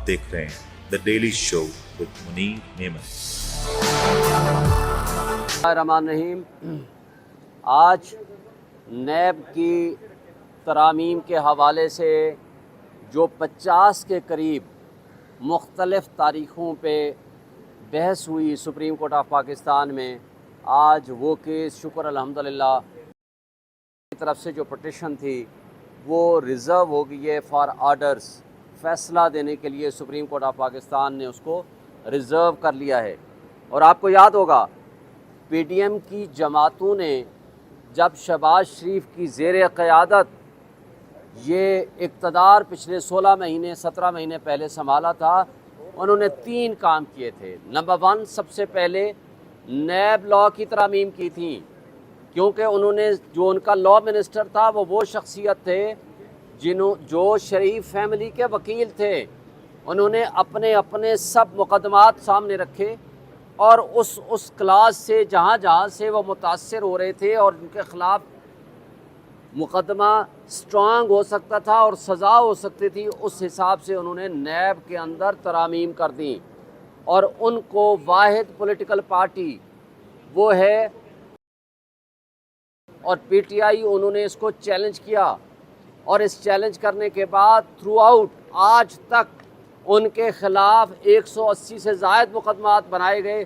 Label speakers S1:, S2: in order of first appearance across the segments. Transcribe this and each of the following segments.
S1: دیکھ رہے ہیں the daily show with Munir Memon.
S2: الرحمن الرحیم۔ آج نیب کی ترامیم کے حوالے سے جو 50 کے قریب مختلف تاریخوں پہ بحث ہوئی سپریم کورٹ آف پاکستان میں، آج وہ کیس شکر الحمدللہ کی طرف سے جو پٹیشن تھی وہ ریزرو ہو گئی ہے فار آرڈرز، فیصلہ دینے کے لیے سپریم کورٹ آف پاکستان نے اس کو ریزرو کر لیا ہے۔ اور آپ کو یاد ہوگا پی ڈی ایم کی جماعتوں نے جب شہباز شریف کی زیر قیادت یہ اقتدار پچھلے 16 مہینے 17 مہینے پہلے سنبھالا تھا، انہوں نے 3 کام کیے تھے۔ نمبر 1، سب سے پہلے نیب لا کی ترامیم کی تھیں، کیونکہ انہوں نے جو ان کا لا منسٹر تھا وہ شخصیت تھے جو شریف فیملی کے وکیل تھے۔ انہوں نے اپنے سب مقدمات سامنے رکھے اور اس کلاس سے جہاں سے وہ متاثر ہو رہے تھے اور ان کے خلاف مقدمہ سٹرانگ ہو سکتا تھا اور سزا ہو سکتی تھی، اس حساب سے انہوں نے نیب کے اندر ترامیم کر دیں۔ اور ان کو واحد پولیٹیکل پارٹی وہ ہے اور پی ٹی آئی، انہوں نے اس کو چیلنج کیا، اور اس چیلنج کرنے کے بعد تھرو آؤٹ آج تک ان کے خلاف 180 سے زائد مقدمات بنائے گئے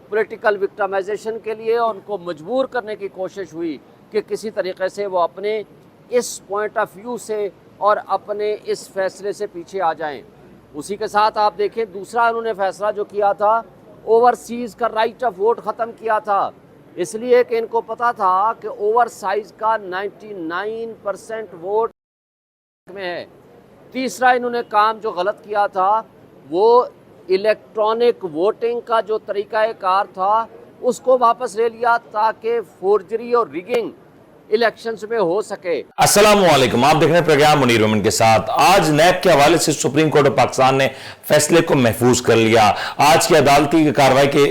S2: پولیٹیکل وکٹمائزیشن کے لیے، اور ان کو مجبور کرنے کی کوشش ہوئی کہ کسی طریقے سے وہ اپنے اس پوائنٹ آف ویو سے اور اپنے اس فیصلے سے پیچھے آ جائیں۔ اسی کے ساتھ آپ دیکھیں دوسرا انہوں نے فیصلہ جو کیا تھا، اوورسیز کا رائٹ آف ووٹ ختم کیا تھا، اس لیے کہ ان کو پتا تھا کہ اوور سائز کا 99% ووٹ میں ہے۔ تیسرا انہوں نے کام جو غلط کیا تھا وہ الیکٹرانک ووٹنگ کا جو طریقہ کار تھا اس کو واپس لے لیا تاکہ فورجری اور ریگنگ الیکشنز میں ہو سکے۔
S3: السلام علیکم، آپ دیکھ رہے ہیں پروگرام منیر مومن کے ساتھ۔ آج نیب کے حوالے سے سپریم کورٹ آف پاکستان نے فیصلے کو محفوظ کر لیا۔ آج کی عدالتی کارروائی کے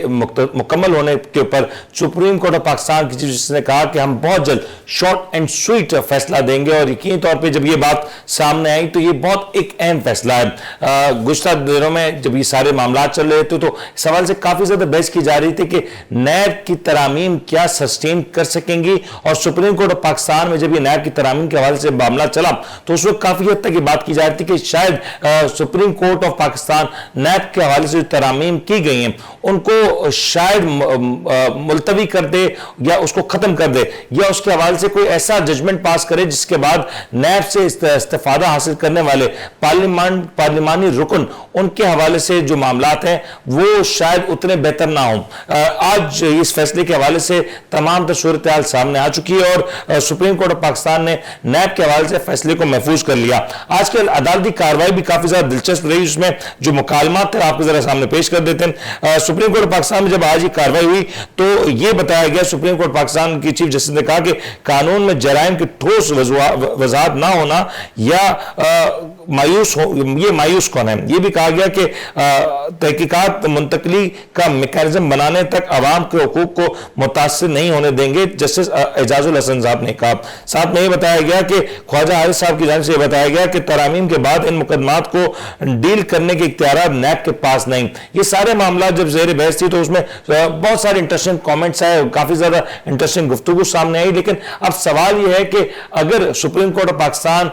S3: مکمل ہونے کے اوپر سپریم کورٹ آف پاکستان کی چیف جسٹس نے کہا کہ ہم بہت جلد شارٹ اینڈ سویٹ فیصلہ دیں گے، اور یقینی طور پہ جب یہ بات سامنے آئی تو یہ بہت ایک اہم فیصلہ ہے۔ گزشتہ دنوں میں جب یہ سارے معاملات چل رہے تھے تو اس حوالے سے کافی زیادہ بحث کی جا رہی تھی کہ نیب کی ترامیم کیا سسٹین کر سکیں گی، اور سپریم کورٹ آف پاکستان میں جب یہ نیب کی ترامیم کے حوالے سے معاملہ چلا تو اس وقت کافی حد تک یہ بات کی جا رہی تھی کہ شاید supreme court of Pakistan NAB کے حوالے سے جو ترامیم کی گئی ہیں ان کو شاید ملتوی کر دے یا اس کو ختم کر دے، یا اس کے حوالے سے کوئی ایسا ججمنٹ پاس کرے جس کے بعد نیب سے استفادہ حاصل کرنے والے پارلیمانی رکن ان کے حوالے سے جو معاملات ہیں وہ شاید اتنے بہتر نہ ہوں۔ آج اس فیصلے کے حوالے سے تمام صورتحال سامنے آ چکی ہے اور سپریم کورٹ آف پاکستان نے نیب کے حوالے سے فیصلے کو محفوظ کر لیا۔ آج کے عدالتی کارروائی بھی کافی زیادہ دلچسپ رہی، اس میں جو مکالمات تھے آپ کو ذرا سامنے پیش کر دیتے ہیں۔ سپریم کورٹ آف پاکستان میں جب آج یہ کارروائی ہوئی تو یہ بتایا گیا، سپریم کورٹ پاکستان کی چیف جسٹس نے کہا کہ قانون میں جرائم کی ٹھوس وضاحت نہ ہونا یا مایوس کون ہے۔ یہ بھی کہا گیا کہ تحقیقات منتقلی کا میکانزم بنانے تک عوام کے حقوق کو متاثر نہیں ہونے دیں گے، جسٹس اعجاز الحسن صاحب نے کہا۔ ساتھ میں یہ بتایا گیا کہ خواجہ حارث صاحب کی جانب سے یہ بتایا گیا کہ ترامیم کے بعد ان مقدمات کو ڈیل کرنے کے اختیارات نیب کے پاس نہیں۔ یہ سارے معاملات جب زیر بحث تھی تو اس میں بہت سارے انٹرسٹنگ کامنٹس آئے، کافی زیادہ انٹرسٹنگ گفتگو سامنے آئی، لیکن اب سوال یہ ہے کہ اگر supreme court of Pakistan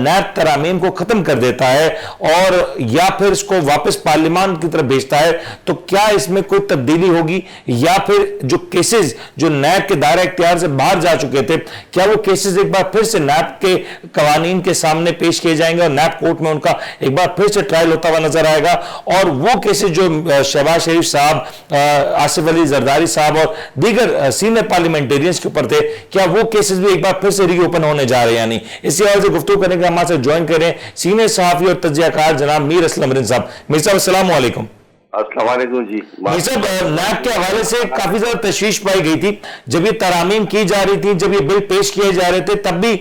S3: NAB ترامیم کو ختم کر دیتا ہے اور یا پھر اس کو واپس پارلیمان کی طرف بھیجتا ہے تو کیا اس میں کوئی تبدیلی ہوگی، یا پھر جو کیسز جو نیب کے دائرہ اختیار سے باہر جا چکے تھے کیا وہ کیسز ایک بار پھر سے نیب کے قوانین کے سامنے پیش کیے جائیں گے اور نیب کورٹ میں ان کا ایک بار پھر سے ٹرائل ہوتا ہوا نظر آئے گا، اور وہ کیسز جو شہباز شریف صاحب، آصف علی زرداری صاحب اور دیگر سینئر پارلیمنٹیرینز کے اوپر تھے، کیا وہ کیسز بھی ایک بار پھر سے ری اوپن ہونے جا رہے ہیں؟ یعنی اسی حوالے سے گفتگو کرنے کے ہمارے سے جوائن کریں سینئر صحافی اور تجزیہ کار جناب میر اسلم رند صاحب۔ میر صاحب السلام علیکم۔
S4: السلام علیکم جی۔
S3: صاحب نیب کے حوالے سے کافی زیادہ تشویش پائی گئی تھی جب یہ ترامیم کی جا رہی تھی، جب یہ بل پیش کیے جا رہے تھے، تب بھی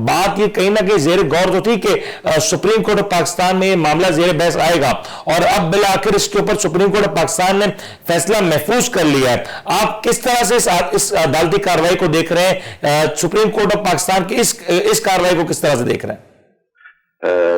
S3: بات یہ کہیں نہ کہیں زیر غور تو تھی کہ سپریم کورٹ آف پاکستان میں یہ معاملہ زیر بحث آئے گا، اور اب بالآخر اس کے اوپر سپریم کورٹ آف پاکستان نے فیصلہ محفوظ کر لیا ہے۔ آپ کس طرح سے اس عدالتی کارروائی کو دیکھ رہے ہیں؟ سپریم کورٹ آف پاکستان کی اس کارروائی کو کس طرح سے دیکھ رہے ہیں؟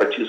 S4: 25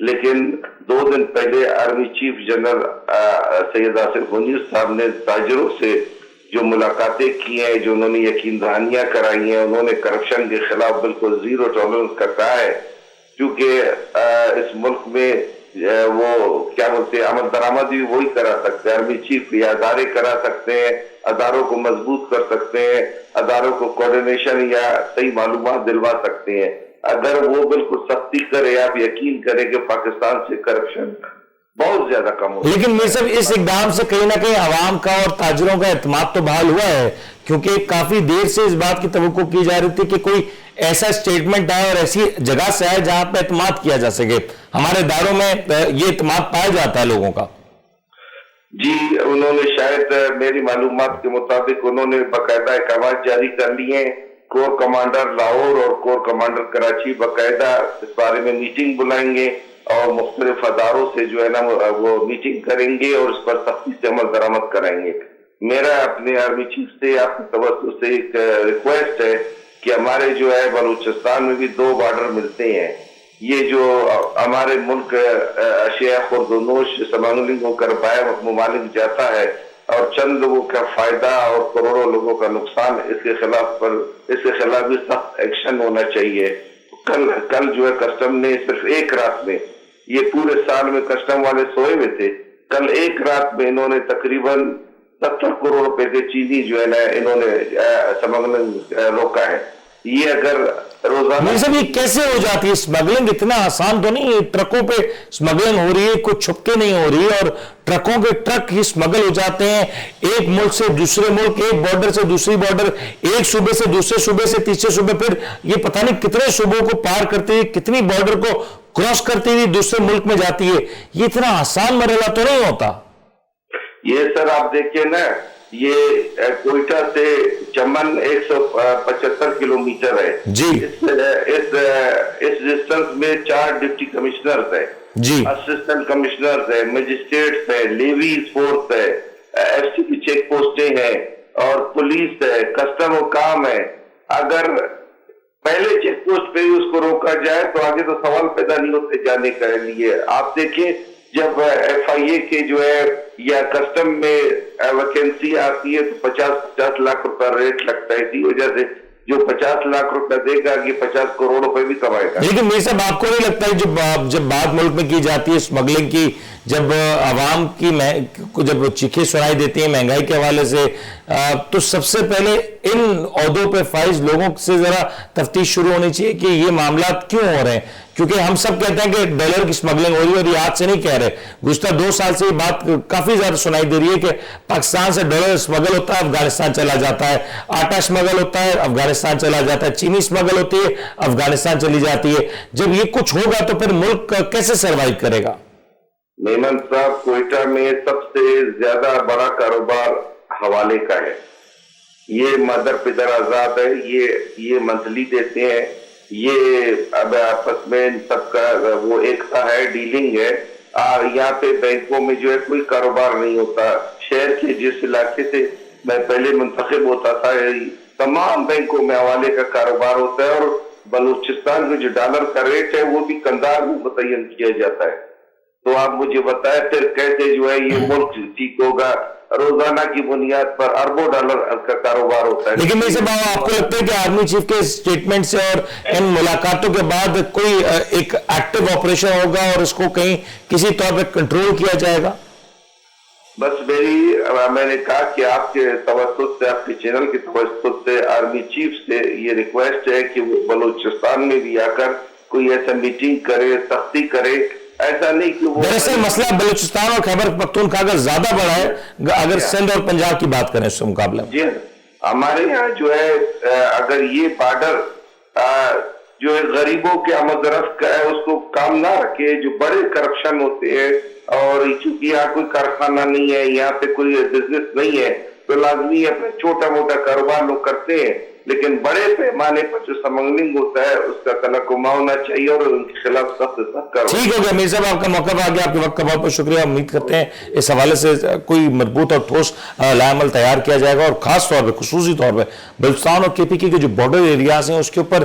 S4: لیکن 2 دن پہلے آرمی چیف جنرل سید آصف منیر صاحب نے تاجروں سے جو ملاقاتیں کی ہیں، جو انہوں نے یقین دہانیاں کرائی ہیں، انہوں نے کرپشن کے خلاف بالکل زیرو ٹالرنس کا کہا ہے، کیونکہ اس ملک میں وہ کیا بولتے ہیں آمد درآمد بھی وہی کرا سکتے ہیں، آرمی چیف یا ادارے کرا سکتے ہیں، اداروں کو مضبوط کر سکتے ہیں، اداروں کو کوارڈینیشن یا صحیح معلومات دلوا سکتے ہیں۔ اگر وہ بالکل سختی کرے، آپ یقین کریں کہ پاکستان سے کرپشن بہت زیادہ کم ہو۔
S3: لیکن میر صاحب اس اقدام سے کہیں نہ کہیں عوام کا اور تاجروں کا اعتماد تو بحال ہوا ہے، کیونکہ کافی دیر سے اس بات کی توقع کی جا رہی تھی کہ کوئی ایسا اسٹیٹمنٹ آئے اور ایسی جگہ سے آئے جہاں پہ اعتماد کیا جا سکے۔ ہمارے اداروں میں یہ اعتماد پایا جاتا ہے لوگوں کا۔
S4: جی، انہوں نے شاید میری معلومات کے مطابق انہوں نے باقاعدہ احکامات جاری کر لیے ہیں۔ کور کمانڈر لاہور اور کور کمانڈر کراچی باقاعدہ اس بارے میں میٹنگ بلائیں گے اور مختلف اداروں سے جو ہے نا وہ میٹنگ کریں گے اور اس پر سختی سے عمل درآمد کرائیں گے۔ میرا اپنے آرمی چیف سے آپ کے توسط سے ایک ریکویسٹ ہے کہ ہمارے جو ہے بلوچستان میں بھی 2 بارڈر ملتے ہیں، یہ جو ہمارے ملک اشیاء خردونوش سمگلنگ ہو کر باہر ممالک جاتا ہے اور چند لوگوں کا فائدہ اور کروڑوں لوگوں کا نقصان، اس کے خلاف بھی سخت ایکشن ہونا چاہیے۔ کل جو ہے کسٹم نے صرف ایک رات میں، یہ پورے سال میں کسٹم والے سوئے ہوئے تھے، کل ایک رات میں انہوں نے تقریباً 70 کروڑ روپے کے چینی جو ہے نا انہوں نے سمگلنگ روکا ہے۔ یہ اگر روزانہ
S3: یہ کیسے ہو جاتی ہے اسمگلنگ؟ اتنا آسان تو نہیں ہے، ٹرکوں پہ اسمگلنگ ہو رہی ہے، کوئی چھپ کے نہیں ہو رہی ہے، اور ٹرکوں کے ٹرک ہی اسمگل ہو جاتے ہیں ایک ملک سے دوسرے ملک، ایک بارڈر سے دوسری بارڈر، ایک صوبے سے دوسرے صوبے سے تیسرے صوبے، پھر یہ پتہ نہیں کتنے صوبوں کو پار کرتے ہوئے، کتنی بارڈر کو کراس کرتے ہوئے دوسرے ملک میں جاتی ہے۔ یہ اتنا آسان مرحلہ تو نہیں ہوتا۔
S4: یہ سر آپ دیکھیں نا، یہ کوئٹہ سے چمن 175 کلومیٹر ہے
S3: جی،
S4: اس ڈسٹنس میں 4 ڈپٹی کمشنرز ہیں
S3: جی،
S4: اسسٹنٹ کمشنرز ہیں، مجسٹریٹس ہیں، لیویز فورس ہے، ایف سی کی چیک پوسٹیں ہیں اور پولیس ہے، کسٹم و کام ہے۔ اگر پہلے چیک پوسٹ پہ ہی اس کو روکا جائے تو آگے تو سوال پیدا نہیں ہوتے جانے کے لیے۔ آپ دیکھیں جب ایف آئی اے کے جو ہے یا کسٹم میں ویکینسی آتی ہے تو 50 لاکھ روپے ریٹ لگتا ہے، اسی وجہ سے جو 50 لاکھ روپے دے گا یہ 50 کروڑ روپے بھی کمائے گا۔
S3: لیکن میرے صاحب آپ کو نہیں لگتا ہے جب بات ملک میں کی جاتی ہے اسمگلنگ کی، جب عوام کی جب چیخیں سنائی دیتی ہیں مہنگائی کے حوالے سے، تو سب سے پہلے ان عہدوں پہ فائز لوگوں سے ذرا تفتیش شروع ہونی چاہیے کہ یہ معاملات کیوں ہو رہے ہیں؟ کیونکہ ہم سب کہتے ہیں کہ ڈالر کی اسمگلنگ ہو رہی ہے، اور یہ آج سے نہیں کہہ رہے، گزشتہ 2 سال سے یہ بات کافی زیادہ سنائی دے رہی ہے کہ پاکستان سے ڈالر اسمگل ہوتا ہے، افغانستان چلا جاتا ہے، آٹا اسمگل ہوتا ہے، افغانستان چلا جاتا ہے، چینی اسمگل ہوتی ہے، افغانستان چلی جاتی ہے۔ جب یہ کچھ ہوگا تو پھر ملک کیسے سروائیو کرے گا؟
S4: میمن صاحب، کوئٹہ میں سب سے زیادہ بڑا کاروبار حوالے کا ہے، یہ مدر پدر آزاد ہے، یہ منتھلی دیتے ہیں، یہ اب آپس میں سب کا وہ ایکتا ہے، ڈیلنگ ہے، اور یہاں پہ بینکوں میں جو ہے کوئی کاروبار نہیں ہوتا۔ شہر کے جس علاقے سے میں پہلے منتخب ہوتا تھا تمام بینکوں میں حوالے کا کاروبار ہوتا ہے، اور بلوچستان میں جو ڈالر کا ریٹ ہے وہ بھی قندار میں متعین کیا جاتا ہے۔ تو آپ مجھے بتائیں پھر کیسے جو ہے یہ ملک ٹھیک ہوگا؟ روزانہ کی بنیاد پر اربوں ڈالر کا کاروبار ہوتا ہے۔
S3: لیکن میرے صاحب آپ کو لگتا ہے کہ آرمی چیف کے اسٹیٹمنٹ سے اور ان ملاقاتوں کے بعد کوئی ایک ایکٹیو آپریشن ہوگا اور اس کو کہیں کسی طور پہ کنٹرول کیا جائے گا؟
S4: بس میں نے کہا کہ آپ کے توسط سے، آپ کے چینل کے توسط سے آرمی چیف سے یہ ریکویسٹ ہے کہ وہ بلوچستان میں بھی آ کر کوئی ایسا میٹنگ کرے، سختی کرے، ایسا نہیں کہ وہ
S3: دراصل مسئلہ بلوچستان اور خیبر پختونخوا کا زیادہ بڑا ہے اگر سندھ اور پنجاب کی بات کریں اس مقابلے میں۔
S4: جی ہمارے یہاں جو ہے اگر یہ بارڈر جو ہے غریبوں کے آمد و رفت کا ہے اس کو کام نہ رکھے، جو بڑے کرپشن ہوتے ہیں، اور چونکہ یہاں کوئی کارخانہ نہیں ہے، یہاں پہ کوئی بزنس نہیں ہے، تو لازمی اپنا چھوٹا موٹا کاروبار لوگ کرتے ہیں، لیکن بڑے پیمانے پر جو سمگلنگ ہوتا ہے اس کا تنقمہ ہونا چاہیے اور ان کے خلاف سخت کارروائی۔
S3: ٹھیک ہو گیا میر صاحب، آپ کا موقع آ گیا، آپ کے وقت کا بہت بہت شکریہ۔ امید کرتے ہیں اس حوالے سے کوئی مضبوط اور ٹھوس عمل تیار کیا جائے گا، اور خاص طور پہ خصوصی طور پہ بلوچستان اور کے پی کے جو بارڈر ایریاز ہیں اس کے اوپر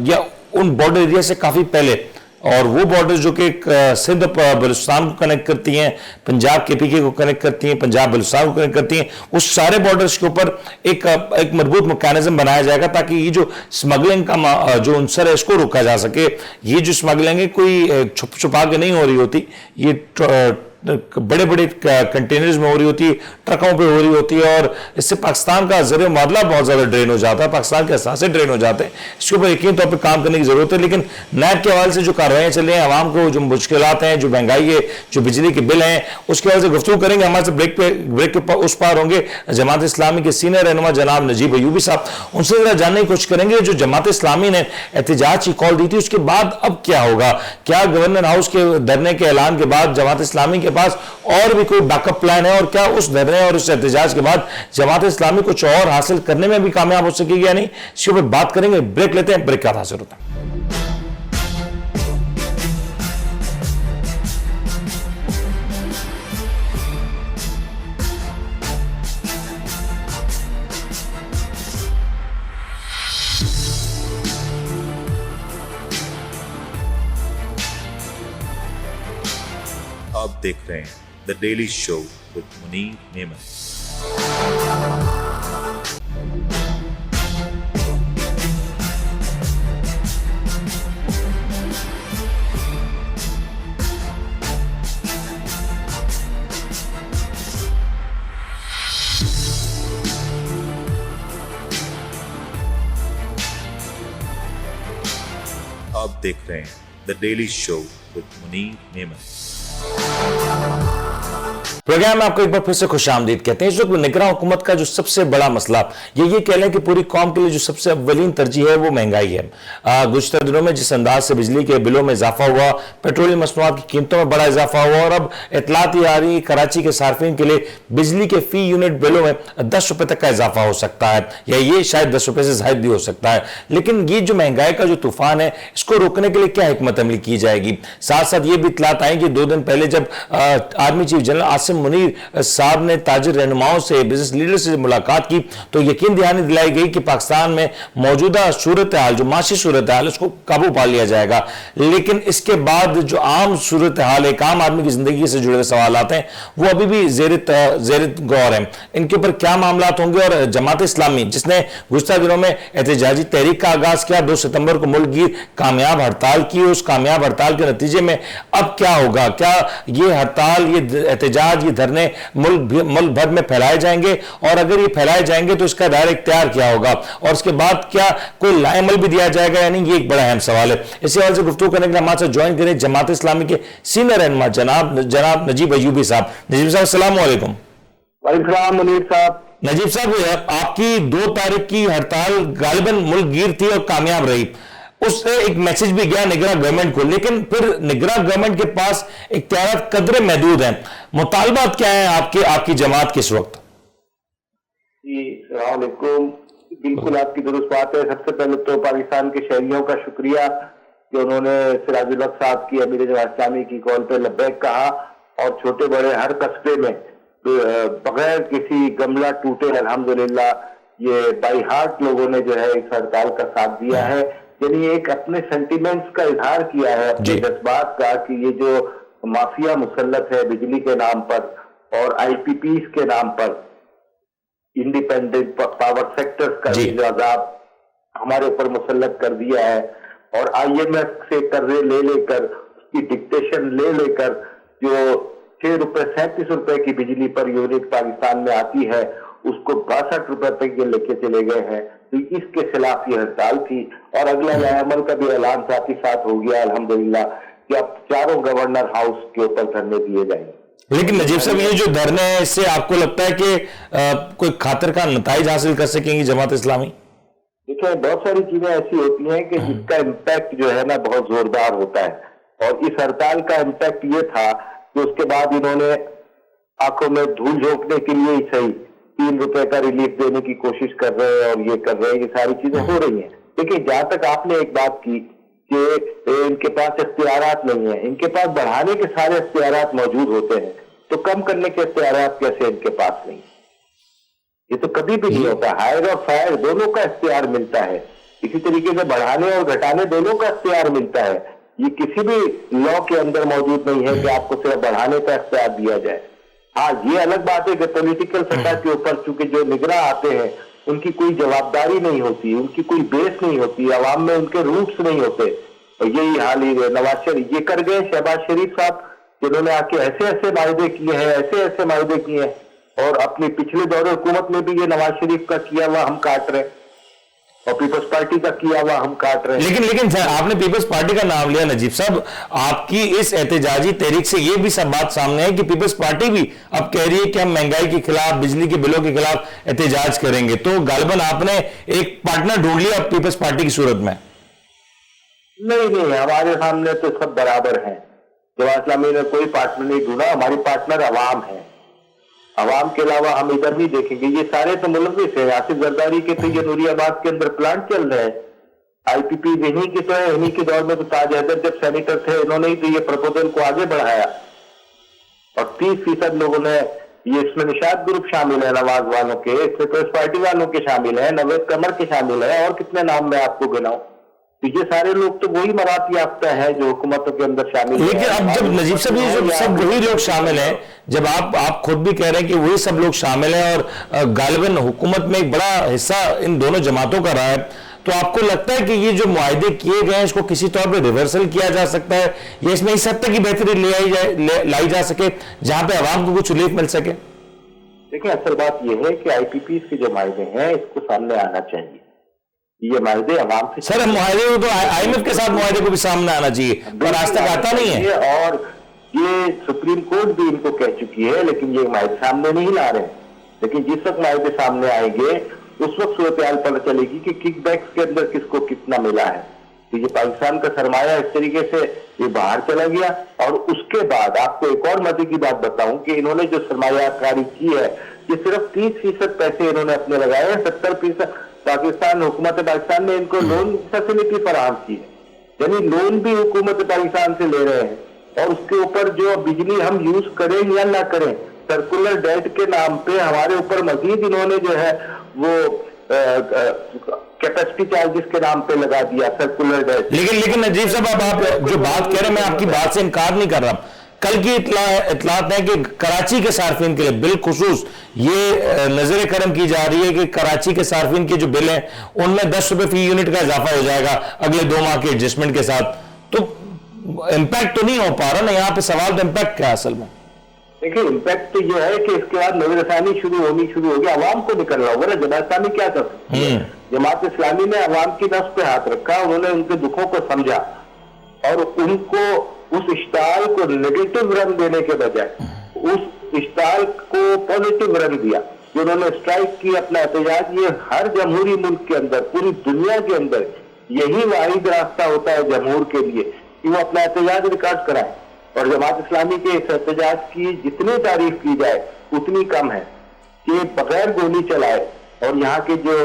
S3: یا ان بارڈر ایریا سے کافی پہلے اور وہ بارڈر جو کہ سندھ بلوچستان کو کنیکٹ کرتی ہیں، پنجاب کے پی کے کو کنیکٹ کرتی ہیں، پنجاب بلوچستان کو کنیکٹ کرتی ہیں، اس سارے بارڈرز کے اوپر ایک مربوط میکانزم بنایا جائے گا تاکہ یہ جو سمگلنگ کا جو عنصر ہے اس کو روکا جا سکے. یہ جو سمگلنگ ہے کوئی چھپ چھپا کے نہیں ہو رہی ہوتی، یہ بڑے بڑے کنٹینرز میں ہو رہی ہوتی ہے، ٹرکوں پہ ہو رہی ہوتی ہے، اور اس سے پاکستان کا ذریعہ معاملہ بہت زیادہ ڈرین ہو جاتا ہے، پاکستان کے اثاثے ڈرین ہو جاتے ہیں. اس کے اوپر یقین طور پہ کام کرنے کی ضرورت ہے. لیکن نیب کے حوالے سے جو کارروائیاں چل رہی ہیں، عوام کو جو مشکلات ہیں، جو مہنگائی ہے، جو بجلی کے بل ہیں، اس کے حوالے سے گفتگو کریں گے. ہمارے سے بریک کے اس پار ہوں گے جماعت اسلامی کے سینئر رہنما جناب نجیب ایوبی صاحب. ان سے ذرا جاننے کی کوشش کریں گے جو جماعت اسلامی نے احتجاج کی کال دی تھی اس کے بعد اب کیا ہوگا. کیا گورنر ہاؤس کے دھرنے کے اعلان کے بعد جماعت اسلامی کے پاس اور بھی کوئی بیک اپ پلان ہے، اور کیا اس دھرنے اور اس احتجاج کے بعد جماعت اسلامی کچھ اور حاصل کرنے میں بھی کامیاب ہو سکے گی یا نہیں، اس کے اوپر بات کریں گے. بریک لیتے ہیں، بریک کا حاصل ہوتا ہے.
S1: آپ دیکھ رہے ہیں the daily show with Munir Memon. آپ دیکھ رہے ہیں the daily show with Munir Memon.
S3: Programme میں آپ کو ایک بار پھر سے خوش آمدید کہتے ہیں. اس وقت نگراں حکومت کا جو سب سے بڑا مسئلہ یہ کہہ لیں کہ پوری قوم کے لیے جو سب سے اولین ترجیح ہے وہ مہنگائی ہے. گزشتہ دنوں میں جس انداز سے بجلی کے بلوں میں اضافہ ہوا، پیٹرولیم مصنوعات کی قیمتوں میں بڑا اضافہ ہوا، اور اب اطلاعات یہ آ رہی ہے کراچی کے صارفین کے لیے بجلی کے فی یونٹ بلوں میں 10 روپے تک کا اضافہ ہو سکتا ہے، یا یہ شاید 10 روپے سے زائد بھی ہو سکتا ہے. لیکن یہ جو مہنگائی کا جو طوفان ہے اس کو روکنے کے لیے کیا حکمت عملی کی جائے گی؟ ساتھ ساتھ یہ بھی اطلاعات آئیں کہ 2 دن پہلے جب army chief general Asim Munir صاحب نے تاجر رہنماؤں سے، بزنس لیڈر سے ملاقات کی تو یقین دہانی دلائی گئی کہ پاکستان میں موجودہ صورتحال، جو معاشی صورتحال اس کو قابو پا لیا جائے گا. لیکن اس کے بعد جو عام صورتحال ہے، عام آدمی کی زندگی سے جڑے سوالات ہیں، وہ ابھی بھی زیر غور ہیں. ان کے اوپر کیا معاملات ہوں گے؟ اور جماعت اسلامی جس نے گزشتہ دنوں میں احتجاجی تحریک کا آغاز کیا، 2 ستمبر کو ملک گیر کامیاب ہڑتال کی، اس کامیاب ہڑتال کے نتیجے میں اب کیا ہوگا؟ کیا یہ ہڑتال، یہ احتجاج، یہ دھرنے ملک بھر میں پھیلائے جائیں گے؟ اور اگر یہ پھیلائے جائیں گے تو اس کا دائرہ اختیار کیا ہوگا؟ اور اس کے بعد کیا کوئی لائے عمل بھی دیا جائے گا؟ یعنی یہ ایک بڑا اہم سوال ہے. اسی حوالے سے گفتگو کرنے کے لیے ہمارے ساتھ جوائن کریں جماعت اسلامی کے سینئر رہنما جناب نجیب ایوبی صاحب. نجیب صاحب السلام علیکم.
S5: وعلیکم السلام منیر صاحب.
S3: نجیب صاحب، آپ کی 2 تاریخ کی ہڑتال غالباً ملک گیر تھی اور کامیاب رہی. اس سے ایک میسج بھی گیا نگراں گورنمنٹ کو، لیکن پھر نگراں گورنمنٹ کے پاس اختیارات قدرے محدود ہیں. مطالبات کیا ہیں آپ کی جماعت کے اس وقت؟
S5: جی السلام علیکم. بالکل آپ کی درست بات ہے. سب سے پہلے تو پاکستان کے شہریوں کا شکریہ کہ انہوں نے سراج الحق صاحب کی، امیر جماعت اسلامی کی کال پہ لبیک کہا، اور چھوٹے بڑے ہر قصبے میں بغیر کسی گملہ ٹوٹے الحمدللہ یہ بائی ہارٹ لوگوں نے جو ہے اس ہڑتال کا ساتھ دیا ہے. یعنی ایک اپنے سینٹیمنٹس کا اظہار کیا ہے، اپنے جذبات کا، کہ یہ جو مافیا مسلط ہے بجلی کے نام پر اور آئی پی پیز کے نام پر، انڈیپینڈنٹ پاور سیکٹرز کا جو عذاب ہمارے اوپر مسلط کر دیا ہے، اور آئی ایم ایف سے قرضے لے کر، اس کی ڈکٹیشن لے کر جو 6 روپے 37 روپے کی بجلی پر یونٹ پاکستان میں آتی ہے اس کو 62 روپے تک یہ لے کے چلے گئے ہیں. تو اس کے خلاف یہ ہڑتال تھی، اور اگلا لائے عمل کا بھی اعلان ساتھ ہی ساتھ ہو گیا الحمدللہ کہ اب 4 گورنر ہاؤس کے اوپر دھرنے دیے جائیں گے.
S3: لیکن نجیب صاحب، یہ جو دھرنے ہیں اس سے آپ کو لگتا ہے کہ کوئی خاطر کا نتائج حاصل کر سکیں گی جماعت اسلامی؟
S5: دیکھیں، بہت ساری چیزیں ایسی ہوتی ہیں کہ جس کا امپیکٹ جو ہے نا بہت زوردار ہوتا ہے، اور اس ہڑتال کا امپیکٹ یہ تھا کہ اس کے بعد انہوں نے آنکھوں میں دھول جھونکنے کے لیے ہی صحیح 3 روپے کا ریلیف دینے کی کوشش کر رہے ہیں، اور یہ کر رہے ہیں، یہ ساری چیزیں ہو رہی ہیں. لیکن جہاں تک آپ نے ایک بات کی کہ ان کے پاس اختیارات نہیں ہیں، ان کے پاس بڑھانے کے سارے اختیارات موجود ہوتے ہیں، تو کم کرنے کے اختیارات کیسے ان کے پاس نہیں؟ یہ تو کبھی بھی نہیں ہوتا. ہائر اور فائر دونوں کا اختیار ملتا ہے. اسی طریقے سے بڑھانے اور گھٹانے دونوں کا اختیار ملتا ہے. یہ کسی بھی لا کے اندر موجود نہیں ہے کہ آپ کو صرف بڑھانے کا اختیار دیا جائے. ہاں یہ الگ بات ہے کہ پولیٹیکل سطح کے اوپر چونکہ جو نگراں آتے ہیں ان کی کوئی جوابداری نہیں ہوتی, ان کی کوئی بیس نہیں ہوتی, عوام میں ان کے روٹس نہیں ہوتے. اور یہی حال ہی نواز شریف یہ کر گئے, شہباز شریف صاحب جنہوں نے آ کے ایسے ایسے معاہدے کیے ہیں, ایسے ایسے معاہدے کیے ہیں, اور اپنی پچھلے دور حکومت میں بھی یہ نواز شریف کا کیا ہوا ہم کاٹ رہے ہیں اور پیپلز پارٹی کا کیا ہوا ہم کاٹ رہے ہیں.
S3: لیکن آپ نے پیپلز پارٹی کا نام لیا نجیب صاحب, آپ کی اس احتجاجی تحریک سے یہ بھی سب بات سامنے ہے کہ پیپلز پارٹی بھی اب کہہ رہی ہے کہ ہم مہنگائی کے خلاف, بجلی کے بلوں کے خلاف احتجاج کریں گے, تو غالباً آپ نے ایک پارٹنر ڈھونڈ لیا پیپلز پارٹی کی صورت میں.
S5: نہیں, ہمارے سامنے تو سب برابر ہیں. جماعت اسلامی نے کوئی پارٹنر نہیں ڈھونڈا, ہماری پارٹنر عوام ہے. عوام کے علاوہ ہم ادھر نہیں دیکھیں گے. یہ سارے تو ملوث ہیں. آصف زرداری کے تو یہ نوری آباد کے اندر پلانٹ چل رہے ہیں. آئی پی پی انہی کی تو ہے, انہی کے دور میں تو تاج حیدر جب سینیٹر تھے انہوں نے ہی تو یہ پروپوزل کو آگے بڑھایا, اور 30% لوگوں نے یہ, اس میں نشاد گروپ شامل ہے نواز والوں کے, اس میں پیپلز پارٹی والوں کے شامل ہیں, نوید قمر کے شامل ہیں, اور کتنے نام میں آپ کو گناؤں. یہ سارے لوگ تو وہی مراد یافتہ ہیں جو حکومتوں کے اندر شامل ہیں.
S3: لیکن اب جب نجیب صاحب یہ جو سب وہی لوگ شامل ہیں, جب آپ خود بھی کہہ رہے ہیں کہ وہی سب لوگ شامل ہیں اور غالباً حکومت میں ایک بڑا حصہ ان دونوں جماعتوں کا رہا ہے, تو آپ کو لگتا ہے کہ یہ جو معاہدے کیے گئے ہیں اس کو کسی طور پہ ریورسل کیا جا سکتا ہے, یا اس میں اس حد تک کی بہتری لائی جا سکے جہاں پہ عوام کو کچھ ریلیف مل سکے؟
S5: دیکھیں اصل بات یہ ہے کہ آئی پی پیز کے جو معاہدے ہیں اس کو سامنے آنا چاہیے. یہ معاہدے عوام سے
S3: سر معاہدے کو تو آئی ایم ایف کے ساتھ معاہدے کو بھی سامنے آنا چاہیے, پر آج تک آتا نہیں ہے.
S5: اور یہ سپریم کورٹ بھی ان کو کہہ چکی ہے, لیکن یہ معاہدے سامنے نہیں لا رہے. لیکن جس وقت معاہدے سامنے آئیں گے اس وقت صورتحال پتہ چلے گی کہ کک بیکس کے اندر کس کو کتنا ملا ہے. تو یہ پاکستان کا سرمایہ اس طریقے سے یہ باہر چلا گیا. اور اس کے بعد آپ کو ایک اور مزے کی بات بتاؤں کہ انہوں نے جو سرمایہ کاری کی ہے یہ صرف 30% پیسے انہوں نے اپنے لگائے ہیں, 70% پاکستان, حکومت پاکستان نے ان کو لون فیسلٹی فراہم کی ہے. یعنی لون بھی حکومت پاکستان سے لے رہے ہیں, اور اس کے اوپر جو بجلی ہم یوز کریں یا نہ کریں, سرکولر ڈیٹ کے نام پہ ہمارے اوپر مزید انہوں نے جو ہے وہ کیپیسٹی چارجز کے نام پہ لگا دیا, سرکولر ڈیٹ.
S3: لیکن نجیب صاحب آپ جو بات کہہ رہے ہیں میں آپ کی بات سے انکار نہیں کر رہا. کل کی اطلاعات ہے کہ کراچی کے صارفین کے لیے بالخصوص یہ نظر کرم کی جا رہی ہے کہ کراچی کے صارفین کے جو بل ہیں ان میں 10 روپے فی یونٹ کا اضافہ ہو جائے گا اگلے 2 ماہ کے ایڈجسٹمنٹ کے ساتھ. تو امپیکٹ تو نہیں ہو پا رہا نا یہاں پہ, سوال تو امپیکٹ کیا ہے اصل میں؟
S5: دیکھیں امپیکٹ تو یہ ہے کہ اس کے بعد نظر ثانی شروع ہوگی, عوام کو نکلنا ہوگا نا. جماعت اسلامی کیا کر سکتی ہے؟ جماعت اسلامی نے عوام کی نفس پہ ہاتھ رکھا, انہوں نے ان کے دکھوں کو سمجھا اور ان کو اس اشتعال کو نیگیٹو رنگ دینے کے بجائے اس اشتعال کو پوزیٹو رنگ دیا. کہ انہوں نے اسٹرائک کی, اپنا احتجاج. یہ ہر جمہوری ملک کے اندر, پوری دنیا کے اندر یہی واحد راستہ ہوتا ہے جمہور کے لیے کہ وہ اپنا احتجاج ریکارڈ کرائیں. اور جماعت اسلامی کے اس احتجاج کی جتنی تعریف کی جائے اتنی کم ہے کہ بغیر گولی چلائے. اور یہاں کے جو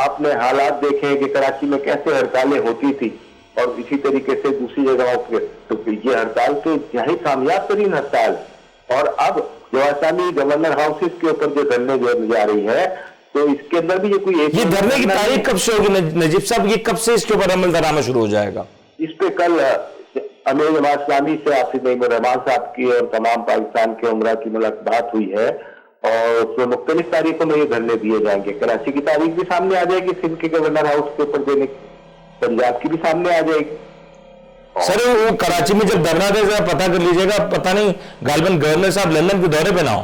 S5: آپ نے حالات دیکھے ہیں کہ کراچی میں کیسے ہڑتالیں ہوتی تھی اور اسی طریقے سے دوسری جگہوں پہ, تو یہ ہڑتال تو یہی کامیاب ترین ہڑتال. اور اب جماعت اسلامی گورنر ہاؤسز کے اوپر جو دھرنے جا رہی ہے تو اس کے اندر بھی یہ کوئی
S3: یہ دھرنے کی تاریخ کب سے ہوگی نجیب صاحب؟ یہ کب سے اس کے اوپر عمل درآمد شروع ہو جائے گا؟
S5: اس پہ کل امیر جماعت اسلامی سے حافظ نعیم الرحمان صاحب کی اور تمام پاکستان کے عمرہ کی ملاقات ہوئی ہے, اور اس میں مختلف تاریخوں میں یہ دھرنے دیے جائیں گے. کراچی کی تاریخ بھی سامنے آ جائے گی, سندھ کے گورنر ہاؤس کے اوپر دینے کی, پنجاب کی بھی سامنے آ جائے گی.
S3: سر وہ کراچی میں جب دھرنا دے ذرا پتہ کر لیجئے گا, پتہ نہیں غالباً گورنر صاحب لندن کے دورے پہ نہ ہو.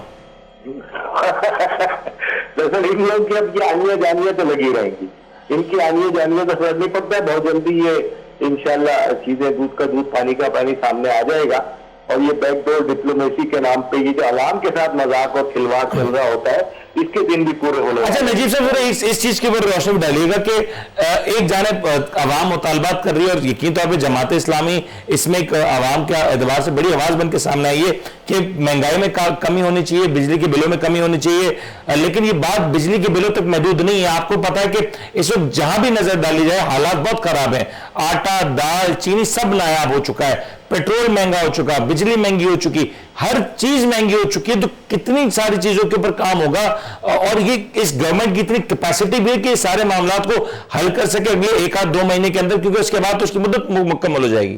S5: دراصل ان لوگوں کی اب یہ آنیاں جانیاں تو لگی رہیں گی, ان کی آنیاں جانیاں تو فرق نہیں پڑتا ہے. بہت جلدی یہ انشاءاللہ چیزیں دودھ کا دودھ پانی کا پانی سامنے آ جائے گا. اور یہ بیک ڈور ڈپلومیسی کے نام پہ یہ جو عوام کے ساتھ مذاق اور کھلواڑ چل رہا ہوتا ہے اس کے دن بھی پورے ہونے.
S3: اچھا نجیب صاحب اس چیز کے اوپر روشنی ڈالیے گا کہ ایک جانب عوام مطالبات کر رہی ہے اور یقین طور پہ جماعت اسلامی اس میں عوام کے اعتبار سے بڑی آواز بن کے سامنے آئی ہے کہ مہنگائی میں کمی ہونی چاہیے, بجلی کے بلوں میں کمی ہونی چاہیے. لیکن یہ بات بجلی کے بلوں تک محدود نہیں ہے. آپ کو پتا ہے کہ اس وقت جہاں بھی نظر ڈالی جائے حالات بہت خراب ہیں. آٹا, دال, چینی سب نایاب ہو چکا ہے, پیٹرول مہنگا ہو چکا, بجلی مہنگی ہو چکی, ہر چیز مہنگی ہو چکی ہے. تو کتنی ساری چیزوں کے اوپر کام ہوگا, اور یہ اس گورنمنٹ کی اتنی کیپیسٹی بھی ہے کہ سارے معاملات کو حل کر سکے اگلے 1-2 مہینے کے اندر, کیونکہ اس کے بعد تو اس کی مدت مکمل ہو جائے گی.